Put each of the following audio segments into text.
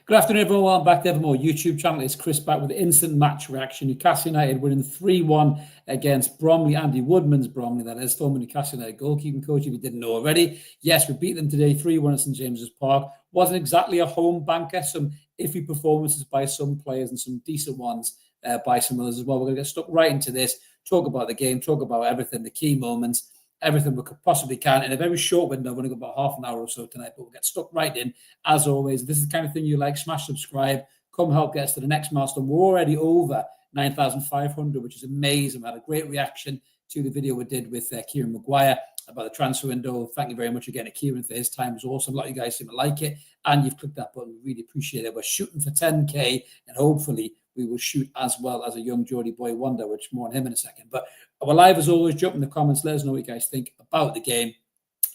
Good afternoon, everyone. Welcome back to Evermore YouTube channel. It's Chris back with the instant match reaction. Newcastle United winning 3-1 against Bromley. Andy Woodman's Bromley, that is, former Newcastle United goalkeeping coach, if you didn't know already. Yes, we beat them today 3-1 at St James's Park. Wasn't exactly a home banker. Some iffy performances by some players and some decent ones by some others as well. We're going to get stuck right into this, talk about the game, talk about everything, the key moments, everything we could possibly can in a very short window. We're going to go about half an hour or so tonight, but we'll get stuck right in. As always, if this is the kind of thing you like, smash subscribe, come help get us to the next milestone. We're already over 9,500, which is amazing. We had a great reaction to the video we did with Kieran Maguire about the transfer window. Thank you very much again to Kieran for his time. It was awesome. A lot of you guys seem to like it, and you've clicked that button. We really appreciate it. We're shooting for 10K, and hopefully we will shoot as well as a young Geordie boy wonder, which more on him in a second. But we're live as always. Jump in the comments. Let us know what you guys think about the game.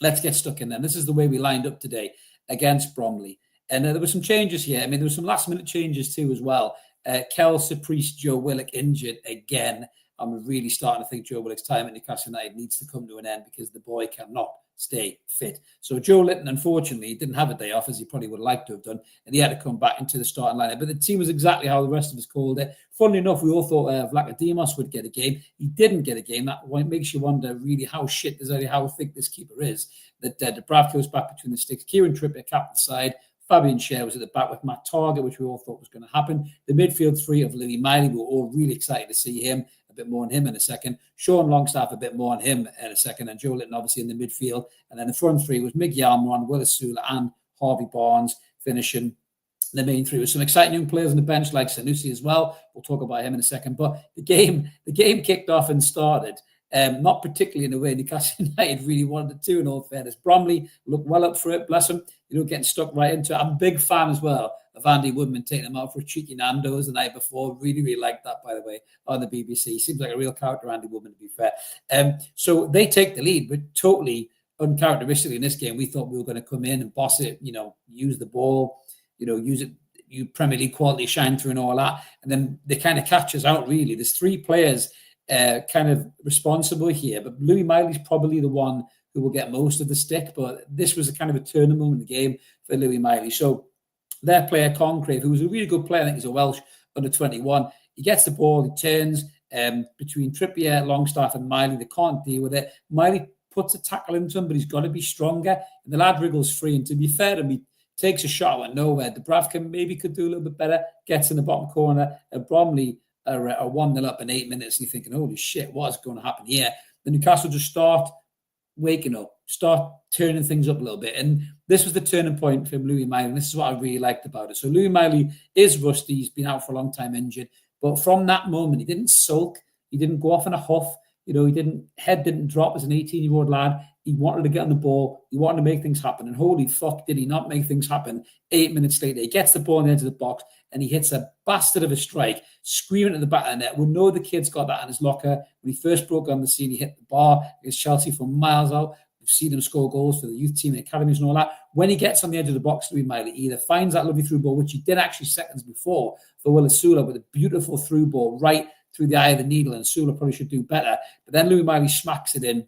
Let's get stuck in there. This is the way we lined up today against Bromley. And there were some changes here. I mean, there were some last-minute changes too as well. Kel, Priest, Joe Willock injured again. I'm really starting to think Joe Willock's time at Newcastle United needs to come to an end because the boy cannot stay fit. So Joe Litton, unfortunately, didn't have a day off as he probably would have liked to have done, and he had to come back into the starting lineup. But the team was exactly how the rest of us called it. Funnily enough, we all thought Vlachodimos would get a game. He didn't get a game. That makes you wonder really how thick this keeper is. That Dubravka was back between the sticks. Kieran Trippier capped the side. Fabian Schär was at the back with Matt Target, which we all thought was going to happen. The midfield three of Lewis Miley, we were all really excited to see him. A bit more on him in a second. Sean Longstaff, a bit more on him in a second. And Joe Litton, obviously, in the midfield. And then the front three was Miggy Almiron, Will Osula, and Harvey Barnes finishing the main three with some exciting young players on the bench like Sanusi as well. We'll talk about him in a second. But the game kicked off and started. Not particularly in the way Newcastle United really wanted it to, in all fairness. Bromley looked well up for it, bless him. Getting stuck right into it. I'm a big fan as well of Andy Woodman taking him out for a cheeky Nando's the night before. Really, really liked that, by the way, on the BBC. Seems like a real character, Andy Woodman, to be fair. So they take the lead, but totally uncharacteristically in this game. We thought we were going to come in and boss it, use the ball, use it, you Premier League quality, shine through and all that. And then they kind of catch us out, really. There's three players kind of responsible here, but Lewis Miley's probably the one who will get most of the stick, but this was a kind of a turning moment in the game for Lewis Miley. So their player, Concrave, who was a really good player, I think he's a Welsh under 21, he gets the ball, he turns between Trippier, Longstaff and Miley. They can't deal with it. Miley puts a tackle into him, but he's got to be stronger. And the lad wriggles free, and to be fair to me, takes a shot out of nowhere. Dubravka maybe could do a little bit better, gets in the bottom corner, and Bromley are 1-0 up in 8 minutes, and you're thinking, holy shit, what is going to happen here? The Newcastle just start waking up, start turning things up a little bit. And this was the turning point for Lewis Miley, and this is what I really liked about it. So Lewis Miley is rusty. He's been out for a long time injured. But from that moment, he didn't sulk. He didn't go off in a huff. Head didn't drop as an 18-year-old lad. He wanted to get on the ball. He wanted to make things happen. And holy fuck, did he not make things happen. 8 minutes later, he gets the ball in the edge of the box and he hits a bastard of a strike, screaming at the back of the net. We know the kid's got that in his locker. When he first broke on the scene, he hit the bar against Chelsea from miles out. We've seen him score goals for the youth team and academies and all that. When he gets on the edge of the box, Lewis Miley either finds that lovely through ball, which he did actually seconds before for Will Osula, with a beautiful through ball right through the eye of the needle, and Osula probably should do better. But then Lewis Miley smacks it in.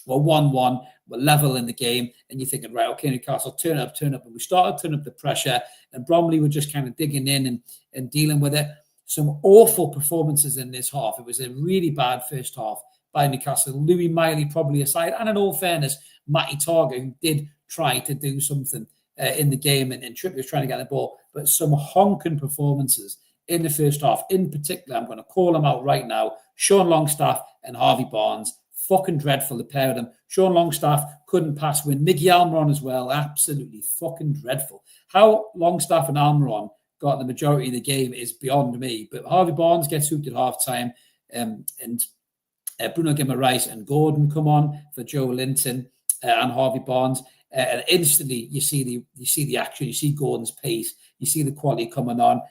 We're 1-1. We're level in the game. And you're thinking, right, okay, Newcastle, turn up. And we started turning up the pressure. And Bromley were just kind of digging in and dealing with it. Some awful performances in this half. It was a really bad first half by Newcastle. Lewis Miley probably aside. And in all fairness, Matty Target, who did try to do something in the game. And Trippier was trying to get the ball. But some honking performances in the first half. In particular, I'm going to call them out right now. Sean Longstaff and Harvey Barnes. Fucking dreadful, the pair of them. Sean Longstaff couldn't pass win. Miggy Almiron as well. Absolutely fucking dreadful. How Longstaff and Almiron got the majority of the game is beyond me. But Harvey Barnes gets hooked at half-time. And Bruno Guimaraes and Gordon come on for Joe Linton and Harvey Barnes. And instantly you see the action, you see Gordon's pace, you see the quality coming on.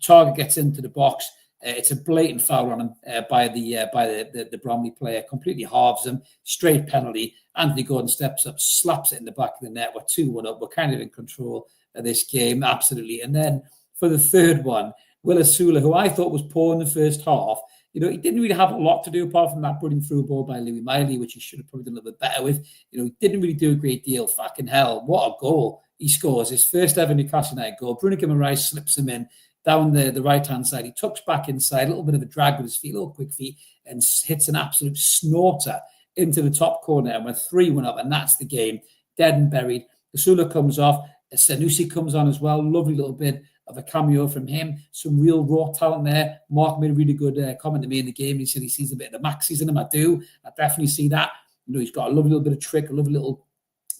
Target gets into the box. It's a blatant foul on him by the Bromley player. Completely halves him. Straight penalty. Anthony Gordon steps up, slaps it in the back of the net. We're 2-1 up. We're kind of in control of this game, absolutely. And then for the third one, Will Osula, who I thought was poor in the first half, he didn't really have a lot to do apart from that brilliant through ball by Lewis Miley, which he should have probably done a little bit better with. He didn't really do a great deal. Fucking hell, what a goal he scores. His first ever Newcastle United goal. Bruno Guimaraes slips him in down the right-hand side. He tucks back inside, a little bit of a drag with his feet, a little quick feet, and hits an absolute snorter into the top corner. And we're 3-1 up, and that's the game. Dead and buried. Osula comes off. Sanusi comes on as well. Lovely little bit of a cameo from him. Some real raw talent there. Mark made a really good comment to me in the game. He said he sees a bit of the maxis in him. I do. I definitely see that. He's got a lovely little bit of trick, a lovely little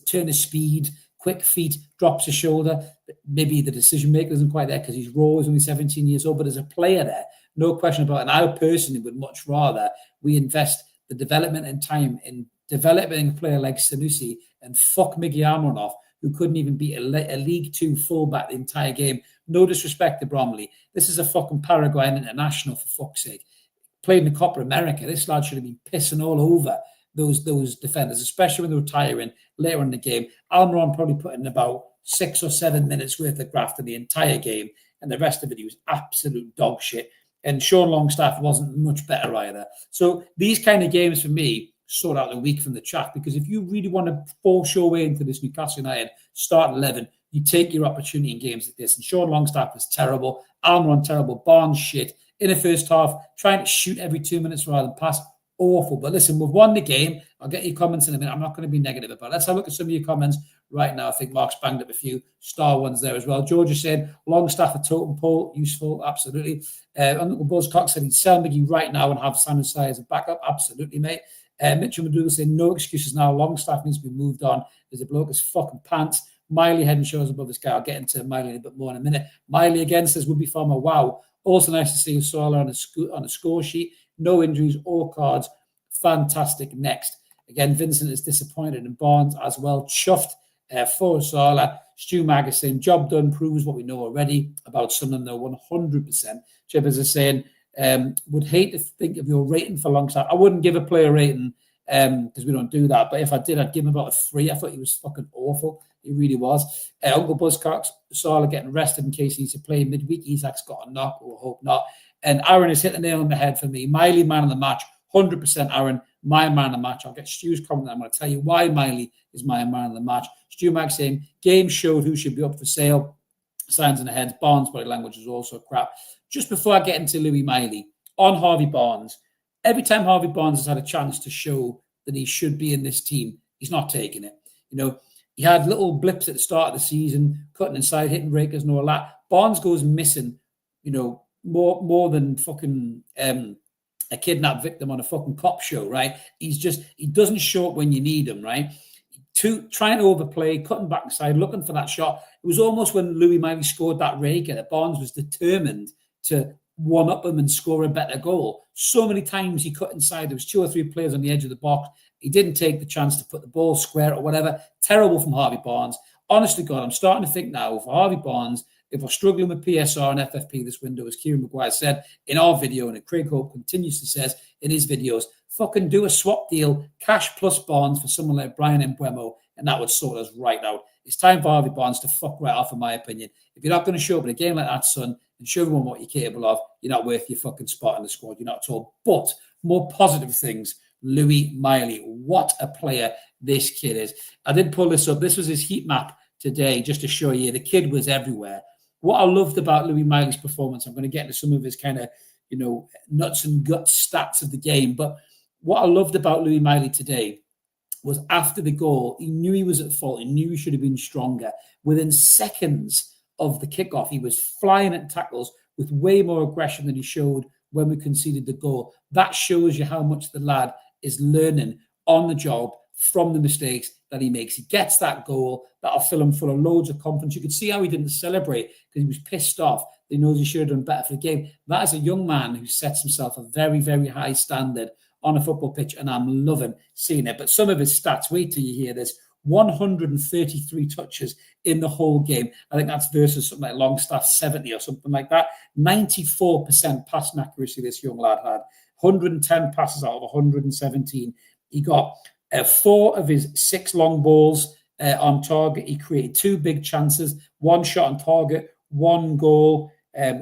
turn of speed, quick feet, drops his shoulder. Maybe the decision maker isn't quite there because he's raw. He's only 17 years old, but as a player there, no question about it. And I personally would much rather we invest the development and time in developing a player like Sanusi and fuck Miggy Almiron, who couldn't even beat a League Two fullback the entire game. No disrespect to Bromley. This is a fucking Paraguayan international, for fuck's sake. Played in the Copa America. This lad should have been pissing all over those defenders, especially when they were tiring later in the game. Almiron probably put in about 6 or 7 minutes worth of graft in the entire game, and the rest of it, he was absolute dog shit. And Sean Longstaff wasn't much better either. So these kind of games for me sort out the week from the chat, because if you really want to force your way into this Newcastle United start 11, you take your opportunity in games like this. And Sean Longstaff was terrible, Almiron terrible, Barnes shit. In the first half, trying to shoot every 2 minutes rather than pass, awful. But listen, we've won the game. I'll get your comments in a minute. I'm not going to be negative about it. Let's have a look at some of your comments right now. I think Mark's banged up a few star ones there as well. George has said, Longstaff a totem pole, useful, absolutely. Uncle Buzzcock said he'd sell Miggy right now and have Sanusai as a backup, absolutely, mate. Mitchell McDougall saying, no excuses now. Longstaff needs to be moved on. There's a bloke as fucking pants. Miley head and shoulders above this guy. I'll get into Miley a bit more in a minute. Miley again says, would be farmer. Wow. Also nice to see Osula on a score sheet. No injuries or cards. Fantastic. Next. Again, Vincent is disappointed in Barnes as well. Chuffed for Osula. Stu Magazine, job done, proves what we know already about Sunderland, though, 100%. Chippers is saying, would hate to think of your rating for Longstaff. I wouldn't give a player rating because we don't do that. But if I did, I'd give him about a 3. I thought he was fucking awful. He really was. Uncle Buzzcocks, Osula getting rested in case he needs to play midweek. Isaac's got a knock, or hope not. And Aaron has hit the nail on the head for me. Miley, man of the match. 100% Aaron, my man of the match. I'll get Stu's comment. I'm going to tell you why Miley is my man of the match. Stu Max saying, game showed who should be up for sale. Signs in the heads. Barnes' body language is also crap. Just before I get into Lewis Miley, on Harvey Barnes, every time Harvey Barnes has had a chance to show that he should be in this team, he's not taking it. He had little blips at the start of the season, cutting inside, hitting breakers and all that. Barnes goes missing, more than fucking a kidnapped victim on a fucking cop show, right? He doesn't show up when you need him, right? Trying to overplay, cutting back inside, looking for that shot. It was almost when Lewis Miley scored that raker that Barnes was determined to one-up him and score a better goal. So many times he cut inside. There was 2 or 3 players on the edge of the box. He didn't take the chance to put the ball square or whatever. Terrible from Harvey Barnes. Honest to God, I'm starting to think now for Harvey Barnes, if we're struggling with PSR and FFP this window, as Kieran Maguire said in our video, and Craig Hope continuously says in his videos, fucking do a swap deal, cash plus Barnes for someone like Brian Mbeumo, and that would sort us right out. It's time for Harvey Barnes to fuck right off, in my opinion. If you're not going to show up in a game like that, son, and show everyone what you're capable of, you're not worth your fucking spot in the squad. You're not at all. But more positive things, Lewis Miley. What a player this kid is. I did pull this up. This was his heat map today, just to show you. The kid was everywhere. What I loved about Lewis Miley's performance, I'm going to get into some of his kind of, nuts and guts stats of the game. But what I loved about Lewis Miley today was after the goal, he knew he was at fault. He knew he should have been stronger. Within seconds of the kickoff, he was flying at tackles with way more aggression than he showed when we conceded the goal. That shows you how much the lad is learning on the job from the mistakes that he makes. He gets that goal, that'll fill him full of loads of confidence. You could see how he didn't celebrate because he was pissed off. He knows he should have done better for the game. That is a young man who sets himself a very, very high standard on a football pitch, and I'm loving seeing it. But some of his stats, wait till you hear this. 133 touches in the whole game. I think that's versus something like Longstaff 70 or something like that. 94% passing accuracy this young lad had. 110 passes out of 117. He got 4 of his 6 long balls on target. He created 2 big chances, 1 shot on target, 1 goal.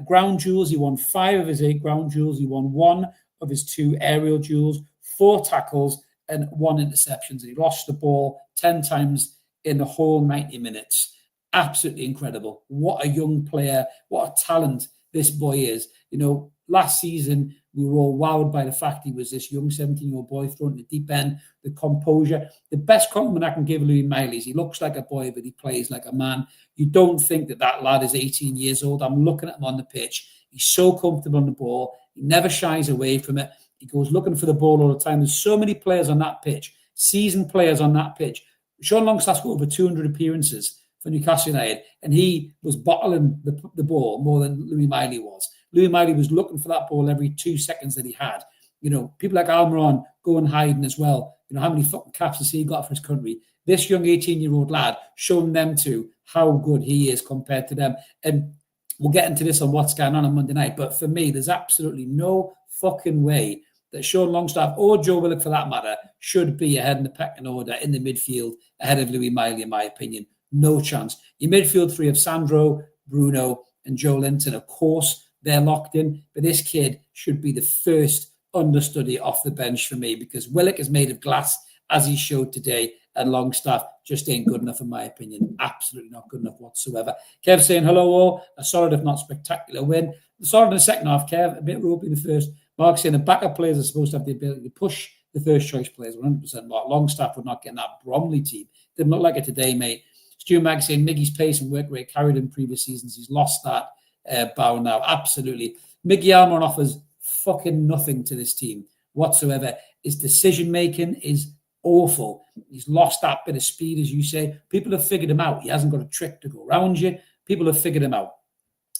Ground duels, he won 5 of his 8 ground duels. He won 1 of his 2 aerial duels, 4 tackles, and 1 interceptions. And he lost the ball 10 times in the whole 90 minutes. Absolutely incredible. What a young player, what a talent this boy is. You know, last season, we were all wowed by the fact he was this young 17-year-old boy thrown in the deep end, the composure. The best compliment I can give Lewis Miley is he looks like a boy, but he plays like a man. You don't think that lad is 18 years old. I'm looking at him on the pitch. He's so comfortable on the ball. He never shies away from it. He goes looking for the ball all the time. There's so many players on that pitch, seasoned players on that pitch. Sean Longstaff's got over 200 appearances for Newcastle United, and he was bottling the ball more than Lewis Miley was. Lewis Miley was looking for that ball every 2 seconds that he had. You know, people like Almiron go and hiding as well. You know, how many fucking caps has he got for his country? This young 18-year-old lad, showing them to how good he is compared to them. And we'll get into this on what's going on Monday night. But for me, there's absolutely no fucking way that Sean Longstaff or Joe Willock, for that matter, should be ahead in the pecking order in the midfield ahead of Lewis Miley, in my opinion. No chance. Your midfield 3 of Sandro, Bruno, and Joe Linton, of course, they're locked in. But this kid should be the first understudy off the bench for me, because Willock is made of glass, as he showed today, and Longstaff just ain't good enough, in my opinion. Absolutely not good enough whatsoever. Kev saying, hello all. A solid, if not spectacular win. Solid in the second half, Kev. A bit ropey in the first. Mark saying the backup players are supposed to have the ability to push the first choice players 100%. Mark Longstaff would not get in that Bromley team. Didn't look like it today, mate. Stu Mag saying Miggy's pace and work rate carried in previous seasons. He's lost that bow now. Absolutely. Miggy Almiron offers fucking nothing to this team whatsoever. His decision-making is awful. He's lost that bit of speed, as you say. People have figured him out. He hasn't got a trick to go around you. People have figured him out.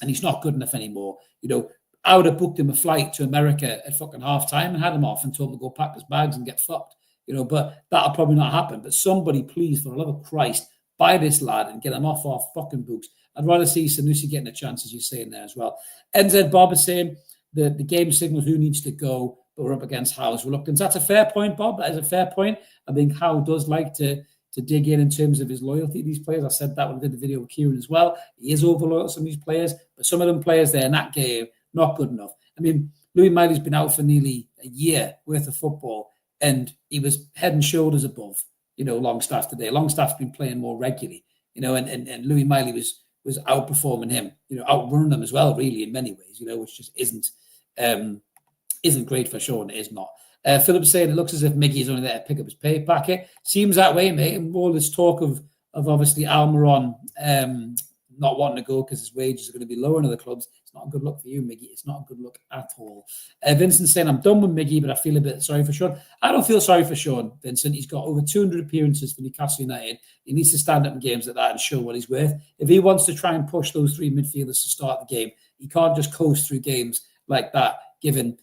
And he's not good enough anymore. You know, I would have booked him a flight to America at fucking half-time and had him off and told him to go pack his bags and get fucked. You know, but that'll probably not happen. But somebody, please, for the love of Christ, buy this lad and get him off our fucking books. I'd rather see Sanusi getting a chance, as you're saying there as well. NZ Bob is saying the game signals who needs to go, but we're up against Howe's reluctance. That's a fair point, Bob. That is a fair point. I think Howe does like to dig in terms of his loyalty to these players. I said that when I did the video with Kieran as well. He is over loyal to some of these players, but some of them players there in that game, not good enough. I mean, Lewis Miley's been out for nearly a year worth of football, and he was head and shoulders above, you know, Longstaff today. Longstaff's been playing more regularly, you know, and Lewis Miley was outperforming him, you know, outrunning him as well, really, in many ways, you know, which just isn't great for Sean. It is not. Philip's saying it looks as if Miggy is only there to pick up his pay packet. Seems that way, mate. And all this talk of obviously Almiron not wanting to go because his wages are going to be lower in other clubs. It's not a good look for you, Miggy. It's not a good look at all. Vincent saying, I'm done with Miggy, but I feel a bit sorry for Sean. I don't feel sorry for Sean, Vincent. He's got over 200 appearances for Newcastle United. He needs to stand up in games like that and show what he's worth. If he wants to try and push those 3 midfielders to start the game, he can't just coast through games like that, given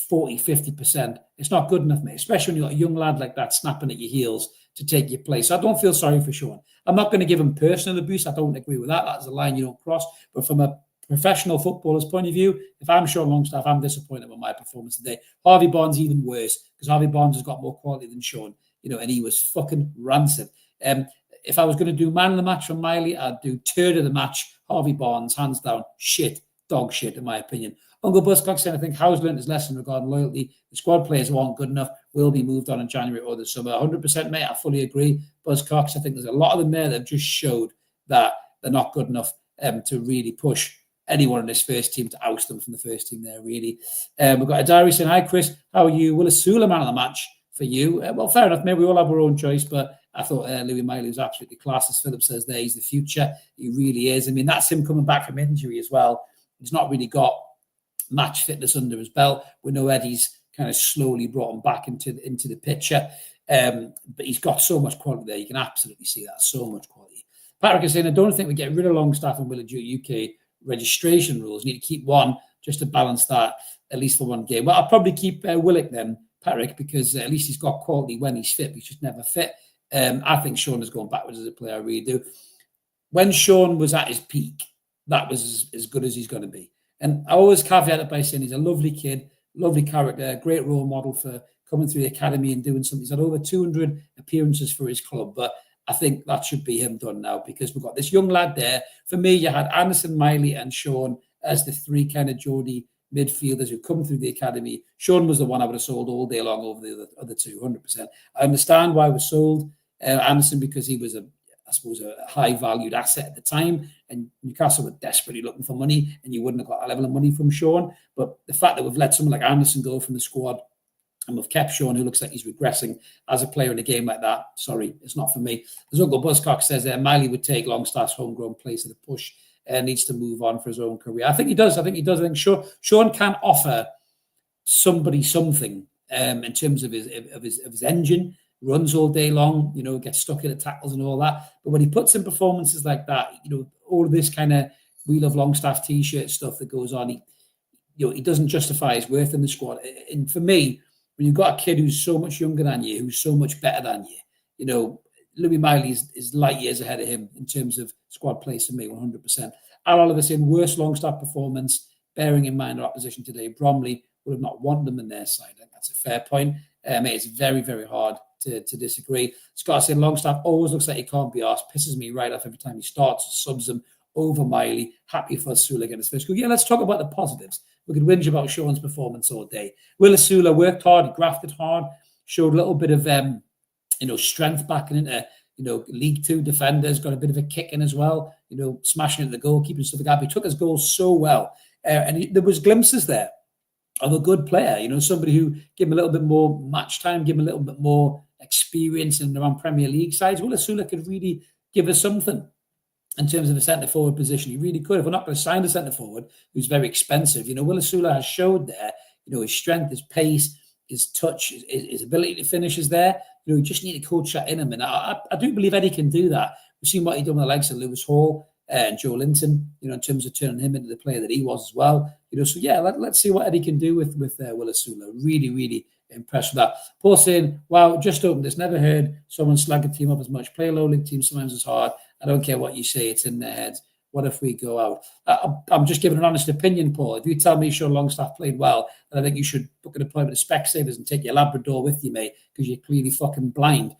40, 50%. It's not good enough, mate, especially when you've got a young lad like that snapping at your heels to take your place. I don't feel sorry for Sean. I'm not going to give him personal abuse. I don't agree with that. That's a line you don't cross. But from a professional footballer's point of view, if I'm Sean Longstaff, I'm disappointed with my performance today. Harvey Barnes even worse, because Harvey Barnes has got more quality than Sean, you know, and he was fucking rancid. If I was going to do man of the match from Miley, I'd do turd of the match, Harvey Barnes, hands down. Shit, dog shit, in my opinion. Uncle Buzzcock saying, I think Howe's learned his lesson regarding loyalty. The squad players who aren't good enough will be moved on in January or the summer. 100%, mate, I fully agree. Buzzcocks, I think there's a lot of them there that have just showed that they're not good enough to really push anyone in this first team, to oust them from the first team there, really. We've got a diary saying, hi, Chris, how are you? Will Osula man of the match for you? Well, fair enough. Maybe we all have our own choice, but I thought Lewis Miley was absolutely class. As Philip says there, he's the future. He really is. I mean, that's him coming back from injury as well. He's not really got match fitness under his belt. We know Eddie's kind of slowly brought him back into the picture, but he's got so much quality there. You can absolutely see that, so much quality. Patrick is saying, I don't think we get rid of Longstaff and Willock due to UK registration rules. You need to keep one just to balance that, at least for one game. Well, I'll probably keep Willock then, Perrick, because at least he's got quality when he's fit, but he's just never fit. I think Sean has gone backwards as a player, I really do. When Sean was at his peak, that was as good as he's going to be. And I always caveat it by saying he's a lovely kid, lovely character, great role model for coming through the academy and doing something. He's had over 200 appearances for his club, but I think that should be him done now, because we've got this young lad there. For me, you had Anderson, Miley and Sean as the three kind of Geordie midfielders who come through the academy. Sean was the one I would have sold all day long over the other two, 100%. I understand why I was sold Anderson, because he was a high-valued asset at the time, and Newcastle were desperately looking for money, and you wouldn't have got a level of money from Sean. But the fact that we've let someone like Anderson go from the squad, and we've kept Sean, who looks like he's regressing as a player in a game like that, sorry, it's not for me. As Uncle Buzzcock says, Miley would take Longstaff's homegrown place at the push, needs to move on for his own career. I think he does. I think Sean can offer somebody something in terms of his engine. Runs all day long, gets stuck in the tackles and all that. But when he puts in performances like that, all of this kind of We Love Longstaff t-shirt stuff that goes on, he doesn't justify his worth in the squad. And for me, when you've got a kid who's so much younger than you, who's so much better than you, Lewis Miley is light years ahead of him in terms of squad place for me, 100%. Al Oliver saying worst Longstaff performance, bearing in mind our opposition today, Bromley would have not wanted them in their side. I think that's a fair point. It's very, very hard to disagree. Scott saying Longstaff always looks like he can't be asked. Pisses me right off every time he starts, subs him over Miley. Happy for Osula against first goal. Yeah, let's talk about the positives. We could whinge about Sean's performance all day. Will Osula worked hard, he grafted hard, showed a little bit of strength backing into League Two defenders, got a bit of a kick in as well, smashing into the goalkeeper and stuff like that. But he took his goals so well. There was glimpses there of a good player, somebody who gave him a little bit more match time, give him a little bit more experience in around Premier League sides. Will Osula could really give us something in terms of a centre-forward position. He really could. If we're not going to sign a centre-forward who's very expensive, Will Osula has showed there, his strength, his pace, his touch, his ability to finish is there. You just need to coach that in him. And I do believe Eddie can do that. We've seen what he done with the likes of Lewis Hall and Joe Linton, in terms of turning him into the player that he was as well. So yeah, let's see what Eddie can do with Will Osula. Really, really impressed with that. Paul saying, wow, just opened this. Never heard someone slag a team up as much. Play a low league team sometimes it's hard. I don't care what you say, it's in their heads. What if we go out? I'm just giving an honest opinion, Paul. If you tell me Sean Longstaff played well, then I think you should book an appointment with Specsavers and take your Labrador with you, mate, because you're clearly fucking blind.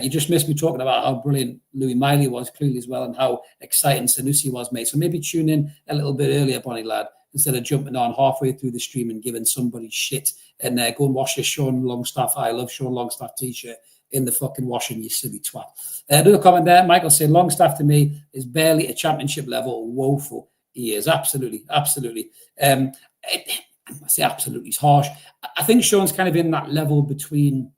You just missed me talking about how brilliant Lewis Miley was clearly as well, and how exciting Sanusi was, mate. So maybe tune in a little bit earlier, Bonnie lad, instead of jumping on halfway through the stream and giving somebody shit. And go and wash your Sean Longstaff I Love Sean Longstaff t-shirt in the fucking washing, you silly twat. Another comment there, Michael saying Longstaff to me is barely a championship level. Woeful. He is, absolutely. I say absolutely, it's harsh. I think Sean's kind of in that level between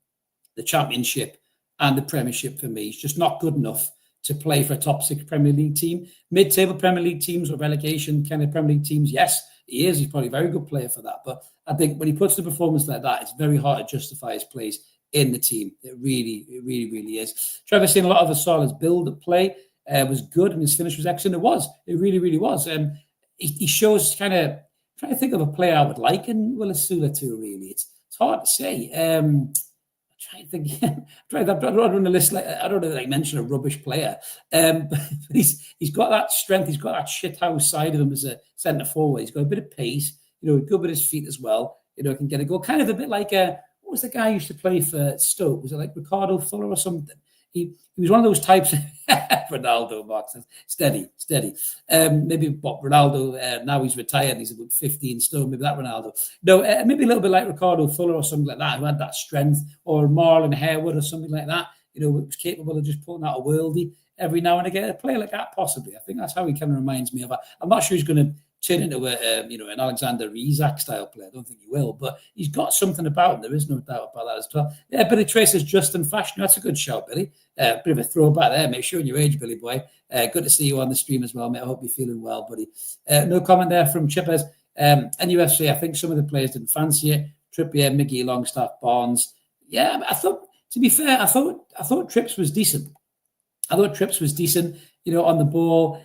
the championship and the Premiership for me. He's just not good enough to play for a top six Premier League team. Mid-table Premier League teams or relegation kind of Premier League teams, yes, he is. He's probably a very good player for that. But I think when he puts the performance like that, it's very hard to justify his place in the team. It really is. Trevor saying a lot of Osula's build at play was good and his finish was excellent. It was. It really was. He shows kind of, trying to think of a player I would like in Will Osula too, really. It's hard to say. Trying to think. I don't want to mention a rubbish player. But he's got that strength. He's got that shithouse side of him as a centre forward. He's got a bit of pace. Good with his feet as well. Can get a goal. Kind of a bit like what was the guy who used to play for Stoke? Was it like Ricardo Fuller or something? He was one of those types. Ronaldo, Mark says, steady. Maybe Bob Ronaldo, now he's retired, he's about 15 stone, maybe that Ronaldo. No, maybe a little bit like Ricardo Fuller or something like that, who had that strength, or Marlon Harewood or something like that, was capable of just putting out a worldie every now and again. A player like that, possibly. I think that's how he kind of reminds me of. I'm not sure he's going to turn into an Alexander Isak style player. I don't think he will, but he's got something about him. There is no doubt about that as well. Yeah, Billy Tracer's Justin Fashion. That's a good shout, Billy. Bit of a throwback there, mate. Showing your age, Billy boy. Good to see you on the stream as well, mate. I hope you're feeling well, buddy. No comment there from Chippers. NUFC, I think some of the players didn't fancy it. Trippier, Miggy, Longstaff, Barnes. Yeah, I thought, to be fair, I thought Trips was decent. On the ball.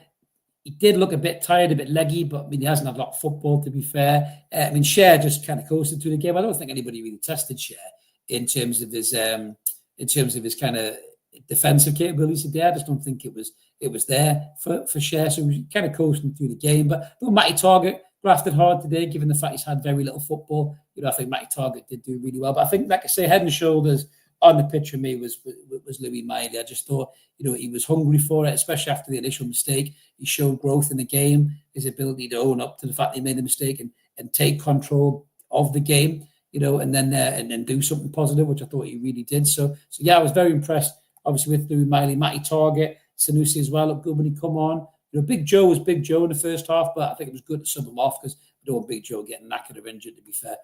He did look a bit tired, a bit leggy, but he hasn't had a lot of football, to be fair. Cher just kind of coasted through the game. I don't think anybody really tested Cher. in terms of his kind of defensive capabilities today. I just don't think it was there for Cher. So we kind of coasting through the game. But Matty Targett grafted hard today, given the fact he's had very little football. I think Matty Targett did do really well. But I think, like I say, head and shoulders on the pitch for me was Lewis Miley. I just thought, he was hungry for it, especially after the initial mistake. He showed growth in the game, his ability to own up to the fact that he made the mistake and take control of the game, and then do something positive, which I thought he really did. So yeah, I was very impressed, obviously, with Lewis Miley. Matty Targett, Sanusi as well, looked good when he come on. Big Joe was Big Joe in the first half, but I think it was good to sub him off because I don't want Big Joe getting knackered or injured, to be fair.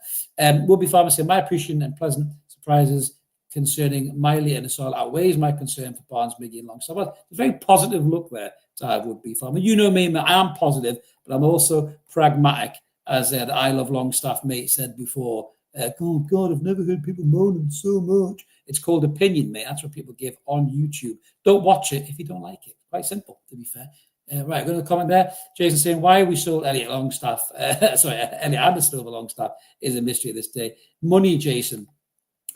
Will be farmer saying, my appreciation and pleasant surprises concerning Miley and Osula outweighs my concern for Barnes, Miggy and Longstaff. Well, a very positive look there to have Would Be Farmer. You know me, I am positive, but I'm also pragmatic, as the I Love Longstaff mate said before. Oh, God, I've never heard people moaning so much. It's called opinion, mate. That's what people give on YouTube. Don't watch it if you don't like it. Quite simple, to be fair. Right, going to comment there. Jason saying, why we sold Elliot Longstaff? Elliot Anderson over Longstaff is a mystery of this day. Money, Jason.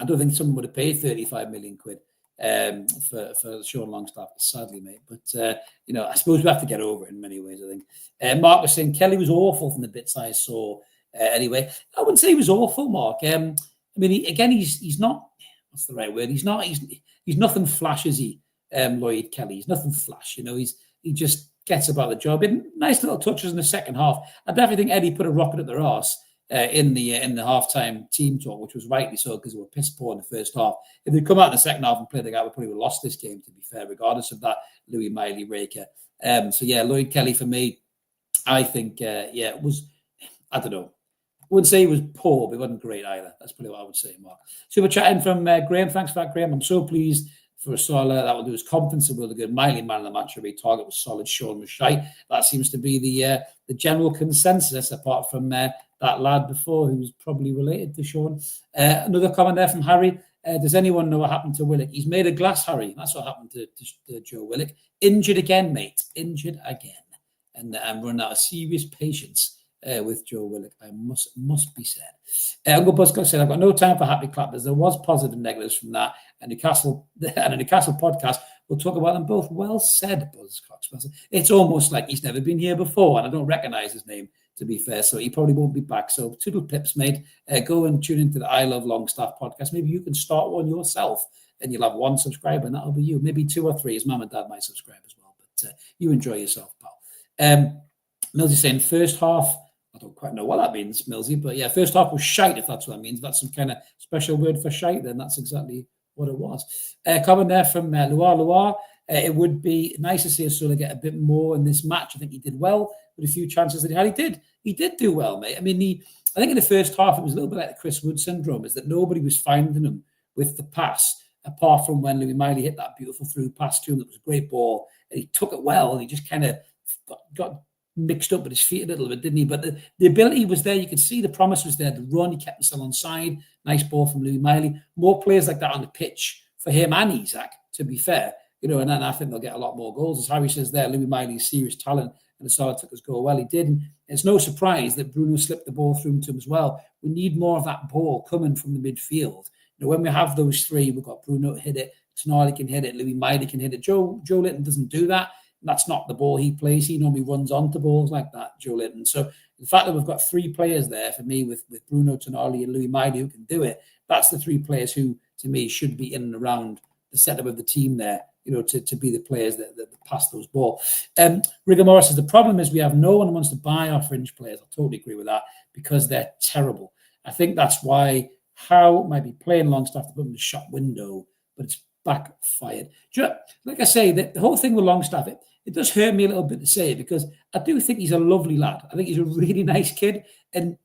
I don't think someone would have paid 35 million quid for Sean Longstaff, sadly, mate. But, I suppose we have to get over it in many ways, I think. Mark was saying Kelly was awful from the bits I saw. Anyway, I wouldn't say he was awful, Mark. He's not, what's the right word? He's nothing flash, is he, Lloyd Kelly? He's nothing flash, he just gets about the job. And nice little touches in the second half. I definitely think Eddie put a rocket at their arse in the halftime team talk, which was rightly so because they were piss poor in the first half. If they'd come out in the second half and played the guy, we probably would have lost this game, to be fair, regardless of that Louis Miley raker. Lloyd Kelly for me, I think, it was, I don't know. I wouldn't say he was poor, but he wasn't great either. That's probably what I would say, Mark. Super chat in from Graham. Thanks for that, Graham. I'm so pleased for Osula. That will do his confidence and will do good. Miley, man of the match. Every target was solid. Sean was shite. That seems to be the general consensus, apart from that lad before who was probably related to Sean. Another comment there from Harry. Does anyone know what happened to Willock? He's made of glass, Harry. That's what happened to Joe Willock. Injured again, mate. Injured again. And I'm running out of serious patience with Joe Willock, I must be said. Uncle Buzzcock said, I've got no time for happy clappers. There was positive and negatives from that. And a Newcastle podcast, we'll talk about them both. Well said, Buzzcock. It's almost like he's never been here before, and I don't recognize his name, to be fair, so he probably won't be back. So toodle pips, mate. Go and tune into the I Love Longstaff podcast. Maybe you can start one yourself, and you'll have one subscriber, and that'll be you. Maybe 2 or 3. His mum and dad might subscribe as well. But you enjoy yourself, pal. Millsy saying first half, I don't quite know what that means, Millsy, but yeah, first half was shite, if that's what that means. If that's some kind of special word for shite, then that's exactly what it was. Comment there from Loire. It would be nice to see Osula get a bit more in this match. I think he did well with a few chances that he had. He did do well, mate. I mean, I think in the first half, it was a little bit like the Chris Wood syndrome, is that nobody was finding him with the pass, apart from when Louis Miley hit that beautiful through pass to him. That was a great ball. And he took it well, and he just kind of got mixed up with his feet a little bit, didn't he? But the ability was there. You could see the promise was there. The run, he kept himself on side. Nice ball from Louis Miley. More players like that on the pitch for him and Isaac, to be fair. And then I think they'll get a lot more goals. As Harry says there, Louis Miley's serious talent, and Osula took his goal well. He did. And it's no surprise that Bruno slipped the ball through to him as well. We need more of that ball coming from the midfield. When we have those three, we've got Bruno to hit it, Tonali can hit it, Louis Miley can hit it. Joe Linton doesn't do that. That's not the ball he plays. He normally runs onto balls like that, Joe Linton. So the fact that we've got 3 players there for me with Bruno, Tonali and Louis Miley who can do it, that's the 3 players who, to me, should be in and around the setup of the team there, to be the players that pass those balls. Rigor Morris says, the problem is we have no one who wants to buy our fringe players. I totally agree with that because they're terrible. I think that's why Howe might be playing Longstaff to put him in the shop window, but it's backfired. Like I say, the whole thing with Longstaff, it does hurt me a little bit to say it because I do think he's a lovely lad. I think he's a really nice kid. And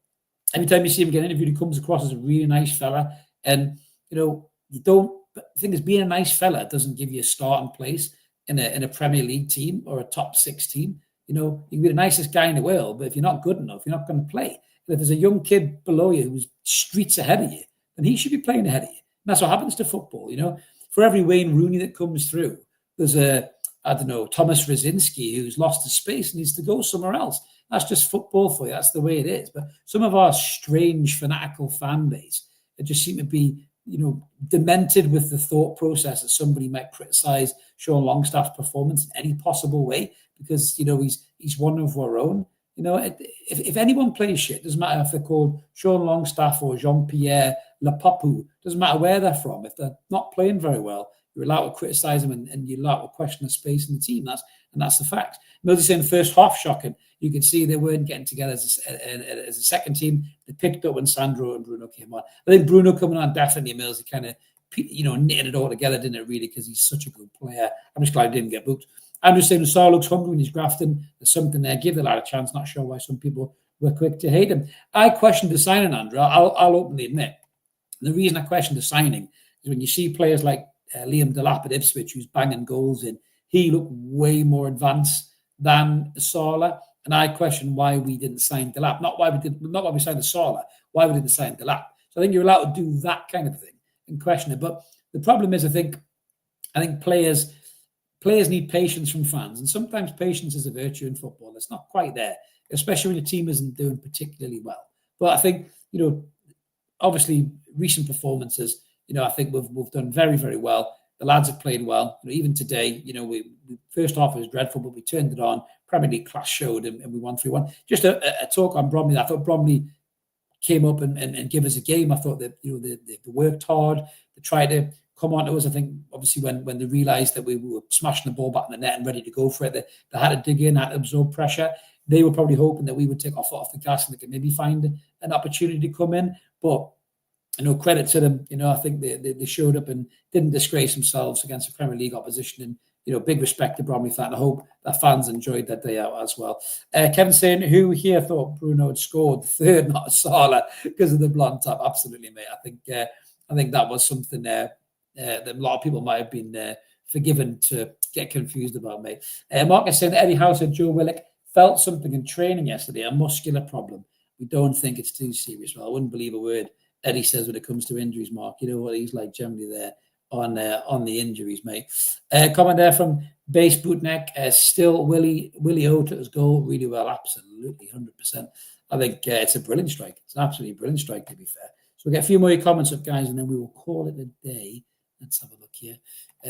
every time you see him get interviewed, he comes across as a really nice fella. And, the thing is, being a nice fella doesn't give you a starting place in a Premier League team or a top 6 team. You can be the nicest guy in the world, but if you're not good enough, you're not going to play. And if there's a young kid below you who's streets ahead of you, then he should be playing ahead of you. And that's what happens to football, For every Wayne Rooney that comes through, there's Thomas Rzyński who's lost his space and needs to go somewhere else. That's just football for you. That's the way it is. But some of our strange, fanatical fan base, it just seem to be demented with the thought process that somebody might criticise Sean Longstaff's performance in any possible way because, he's one of our own. If anyone plays shit, doesn't matter if they're called Sean Longstaff or Jean-Pierre Lepapu, doesn't matter where they're from. If they're not playing very well, you're allowed to criticise them and you're allowed to question the space in the team. That's the fact. Millsy saying first half shocking. You can see they weren't getting together as a second team. They picked up when Sandro and Bruno came on. I think Bruno coming on definitely Millsy kind of knitted it all together, didn't it, really, because he's such a good player. I'm just glad he didn't get booked. Andrew saying Saar looks hungry when he's grafting. There's something there. Give the lad a chance. Not sure why some people were quick to hate him. I questioned the signing, Andrew. I'll openly admit. The reason I questioned the signing is when you see players like Liam Delap at Ipswich, who's banging goals in, he looked way more advanced than Osula. And I question why we didn't sign Delap. Not why we signed Osula, why we didn't sign Delap. So I think you're allowed to do that kind of thing and question it. But the problem is, I think players need patience from fans. And sometimes patience is a virtue in football. It's not quite there, especially when your team isn't doing particularly well. But I think, obviously recent performances, I think we've done very, very well. The lads have played well. Even today, we first half was dreadful, but we turned it on. Premier League class showed and we won 3-1. Just a talk on Bromley. I thought Bromley came up and gave us a game. I thought that they worked hard. They tried to come on to us. I think obviously when they realised that we were smashing the ball back in the net and ready to go for it, they had to dig in, had to absorb pressure. They were probably hoping that we would take off the gas and they could maybe find an opportunity to come in. But credit to them. I think they showed up and didn't disgrace themselves against the Premier League opposition. And big respect to Bromley fan. I hope that fans enjoyed that day out as well. Kevin saying, who here thought Bruno had scored the third, not Osula, because of the blonde top? Absolutely, mate. I think that was something that a lot of people might have been forgiven to get confused about, mate. Mark is saying that Eddie Howe said Joe Willock felt something in training yesterday, a muscular problem. We don't think it's too serious. Well, I wouldn't believe a word Eddie says when it comes to injuries, Mark. You know what he's like generally there on the injuries, mate. Comment there from Base Bootneck. Still Willie Ota's goal really well. Absolutely, 100%. I think it's a brilliant strike. It's an absolutely brilliant strike, to be fair. So we'll get a few more comments up, guys, and then we will call it a day. Let's have a look here.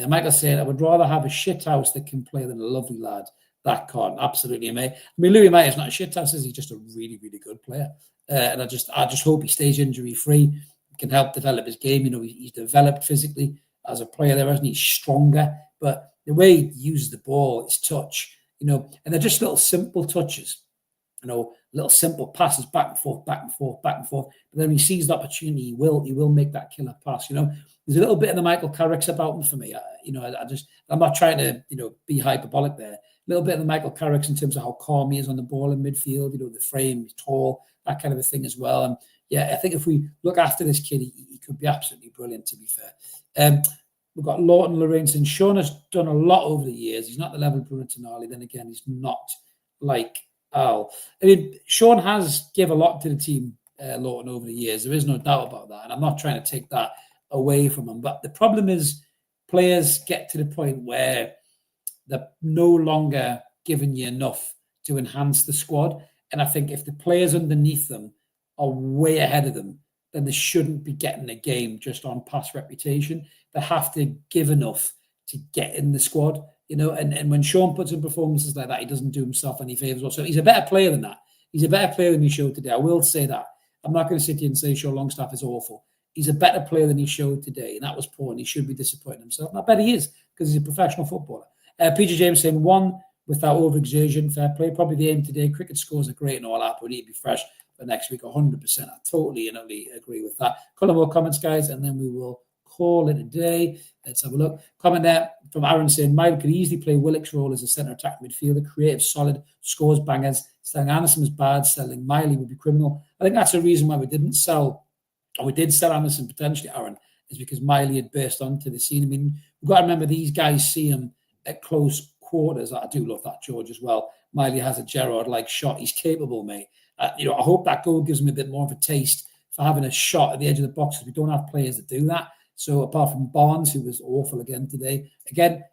Michael said, I would rather have a shit house that can play than a lovely lad that can't. Absolutely, mate. I mean, Louis Mate is not a shit house, is he? Just a really, really good player. And I just hope he stays injury free. Can help develop his game. He's developed physically as a player there, hasn't he? He's stronger, but the way he uses the ball, his touch, and they're just little simple touches, little simple passes back and forth, back and forth, back and forth. But then when he sees the opportunity, he will make that killer pass. There's a little bit of the Michael Carrick's about him for me. I'm not trying to, be hyperbolic there. A little bit of the Michael Carrick's in terms of how calm he is on the ball in midfield. The frame, he's tall, that kind of a thing as well. And yeah, I think if we look after this kid, he could be absolutely brilliant, to be fair. We've got Lawton Lorraine saying Sean has done a lot over the years. He's not the level of Bruno Tonali. Then again, he's not like Al. I mean, Sean has give a lot to the team, Lawton, over the years. There is no doubt about that. And I'm not trying to take that away from him. But the problem is players get to the point where they're no longer giving you enough to enhance the squad. And I think if the players underneath them are way ahead of them, then they shouldn't be getting a game just on past reputation. They have to give enough to get in the squad, and when Sean puts in performances like that, he doesn't do himself any favours whatsoever. He's a better player than that. He's a better player than he showed today. I will say that. I'm not going to sit here and say Sean Longstaff is awful. He's a better player than he showed today, and that was poor, and he should be disappointing himself. And I bet he is, because he's a professional footballer. PJ James saying, one, without overexertion, fair play. Probably the aim today. Cricket scores are great and all that, but we need to be fresh for next week, 100%. I totally and utterly agree with that. Couple more comments, guys, and then we will call it a day. Let's have a look. Comment there from Aaron saying, Miley could easily play Willock's role as a centre attack midfielder, creative, solid, scores bangers. Selling Anderson was bad, selling Miley would be criminal. I think that's the reason why we didn't sell, or we did sell Anderson potentially, Aaron, is because Miley had burst onto the scene. I mean, we've got to remember these guys see him at close quarters. I do love that, George, as well. Miley has a Gerrard-like shot. He's capable, mate. I hope that goal gives him a bit more of a taste for having a shot at the edge of the box, because we don't have players that do that. So apart from Barnes, who was awful again today,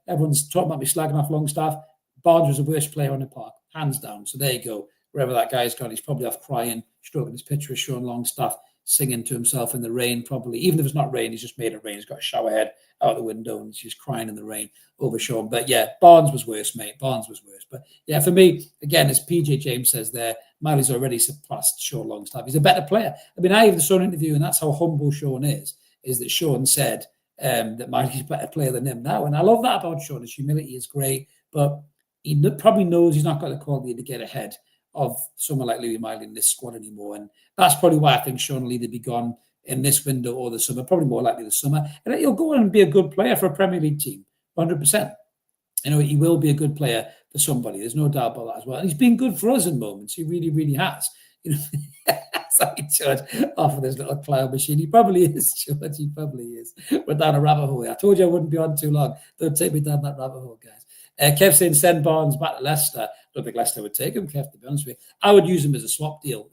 everyone's talking about me slagging off Longstaff. Barnes was the worst player on the park, hands down. So there you go. Wherever that guy's gone, he's probably off crying, stroking his picture of Sean Longstaff, singing to himself in the rain, probably. Even if it's not rain, he's just made it rain. He's got a shower head out the window and he's just crying in the rain over Sean. But yeah, Barnes was worse, mate. Barnes was worse. But yeah, for me, again, as PJ James says there, Miley's already surpassed Sean Longstaff. He's a better player. I mean, I even saw an interview, and that's how humble Sean is that Sean said that Miley's a better player than him now. And I love that about Sean. His humility is great, but he probably knows he's not got the quality to get ahead of someone like Lewis Miley in this squad anymore. And that's probably why I think Sean will either be gone in this window or the summer, probably more likely the summer. And he'll go on and be a good player for a Premier League team, 100%. He will be a good player for somebody. There's no doubt about that as well. And he's been good for us in moments. He really, really has. Sorry, George, off of this little cloud machine. He probably is, George. He probably is. We're down a rabbit hole. I told you I wouldn't be on too long. Don't take me down that rabbit hole, guys. Kev saying send Barnes back to Leicester. I don't think Leicester would take him, Kev, to be honest with you. I would use him as a swap deal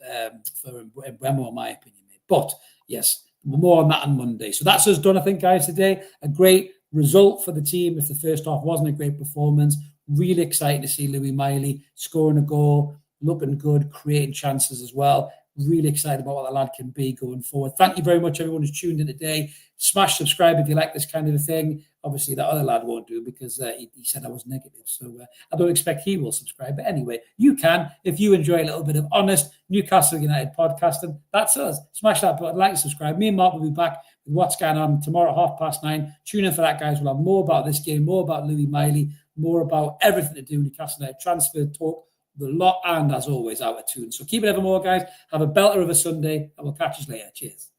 for Bremo, in my opinion. But, yes, more on that on Monday. So that's us done, I think, guys, today. A great result for the team if the first half wasn't a great performance. Really exciting to see Lewis Miley scoring a goal, looking good, creating chances as well. Really excited about what the lad can be going forward. Thank you very much, everyone who's tuned in today. Smash subscribe if you like this kind of a thing. Obviously, that other lad won't do because he said I was negative. So I don't expect he will subscribe. But anyway, you can if you enjoy a little bit of honest Newcastle United podcasting. That's us. Smash that button, like, subscribe. Me and Mark will be back with what's going on tomorrow at 9:30. Tune in for that, guys. We'll have more about this game, more about Lewis Miley, more about everything to do with Newcastle United transfer talk. The lot, and as always, out of tune. So keep it evermore, guys. Have a belter of a Sunday, and we'll catch you later. Cheers.